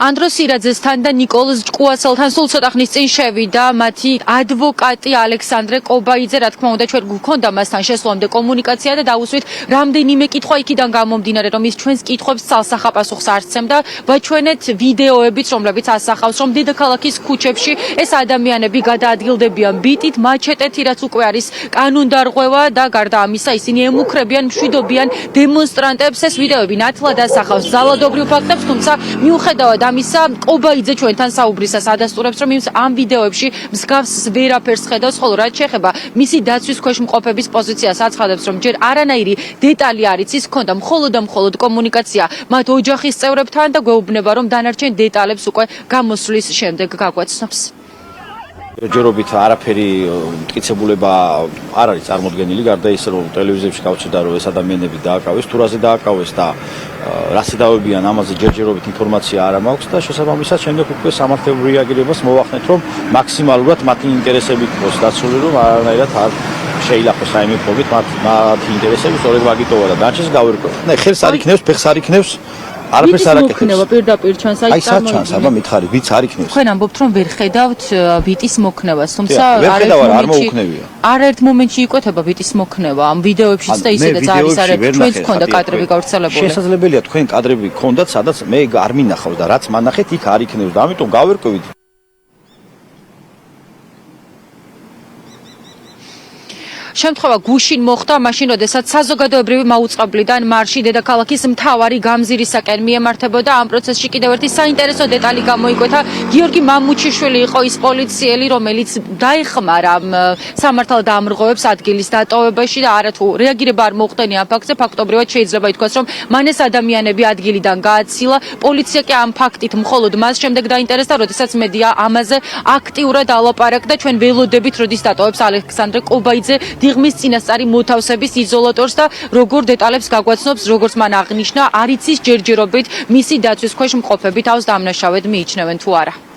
ანდროს ირაძესთან და ნიკოლოზ ჭკუასელთან სულ ცოტა ხნის წინ შევიდა მათი ადვოკატი ალექსანდრე კობაიძე, რა თქმა უნდა ჩვენ გვქონდა მასთან შესვლამდე კომუნიკაცია და დაუსვით რამდენიმე კითხვა იქიდან გამომდინარე, რომ ის ჩვენს კითხვებს ცალსახა პასუხს არ სცემდა, ვაჩვენეთ ვიდეოებიც, რომლებიც ასახავს, რომ დედაქალაქის ქუჩებში ეს ადამიანები გადაადგილდებიან ბიტით, მაჩეტეთი, რაც უკვე არის კანონდარღვევა და გარდა ამისა ისინი ემუქრებიან, მშვიდობიან დემონსტრანტებს. ეს ვიდეოები ნათლად ასახავს ძალადობრივ ფაქტებს, თუმცა მიუხედავად ამისა, კობაიძე ჩვენთან საუბრისას ადასტურებს, რომ ამ ვიდეოებში მსგავს ვერაფერს ხედავს, ხოლო რაც შეეხება მისი დაცვის ქვეშ მყოფების პოზიციას აცხადებს, რომ ჯერ არანაირი დეტალი არ იცის, ჰქონდა მხოლოდ და მხოლოდ კომუნიკაცია მათ ოჯახის წევრებთან და გვეუბნება, რომ დანარჩენ დეტალებს უკვე გამოსვლის შემდეგ გაგვაცნობს. ჯერჯერობით არაფერი მტკიცებულება არ არის წარმოდგენილი, გარდა ისე რომ ტელევიზიებში გავჩნდა, რომ ეს ადამიანები დააკავეს, თუ რაზე დააკავეს და რას ედავებიან, ამაზე ჯერჯერობით ინფორმაცია არ მაქვს და შესაბამისად შემდეგ უკვე სამართლებრივ რეაგირებას მოვახდენთ, რომ მაქსიმალურად მათი ინტერესები იყოს დაცული, რომ არანაირად არ შეილახოს რაიმე ფორმით მათი ინტერესები სწორედ მაგიტოვა და დანარჩენს გავერკვევთ. ხელს არ იქნევს, ფეხს არ იქნევს. არაფერს არ აკეთებს. მოქნება პირდაპირ ჩანს აი საჩანს, აბა მითხარი, ვიც არ იქნევს. თქვენ ამბობთ, რომ ვერ ხედავთ ბიტის მოქნევას, თუმცა არაერთ მომენტში იკვეთება ბიტის მოქნება ამ ვიდეოებშიც და ისედაც არის ჩვენც გქონდა კადრები გავრცელებული. შესაძლებელია თქვენ კადრები გქონდათ, სადაც მე არ მინახავს და რაც მანახეთ იქ არ იქნევს და ამიტომ გავერკვევით. შემთხვევა გუშინ მოხდა, მაშინ როდესაც საზოგადოებრივი მაუწყებლიდან მარში დედაქალაქის მთავარი გამზირისაკენ მიემართებოდა. ამ პროცესში კიდევ ერთი საინტერესო დეტალი გამოიკვეთა. გიორგი მამუჩიშვილი იყო ის პოლიციელი, რომელიც დაეხმარა სამართალდამრღვევებს ადგილის დატოვებაში და არათუ რეაგირება არ მოხდენია ამ ფაქტზე. ფაქტობრივად შეიძლება ითქვას, რომ მან ეს ადამიანები ადგილიდან გააცილა. პოლიცია კი ამ ფაქტით მხოლოდ მას შემდეგ დაინტერესდა, როდესაც მედია ამაზე აქტიურად ალაპარაკდა. ჩვენ ველოდებით, როდის დატოვებს ალექსანდრე კობაიძე დიღმის წინასწარი მოთავსების იზოლატორს და როგორ დეტალებს გაგვაცნობს, როგორც მან აღნიშნა, არ იცის ჯერჯერობით მისი დაცვის ქვეშ მყოფები თავს დამნაშავედ მიიჩნევენ თუ არა.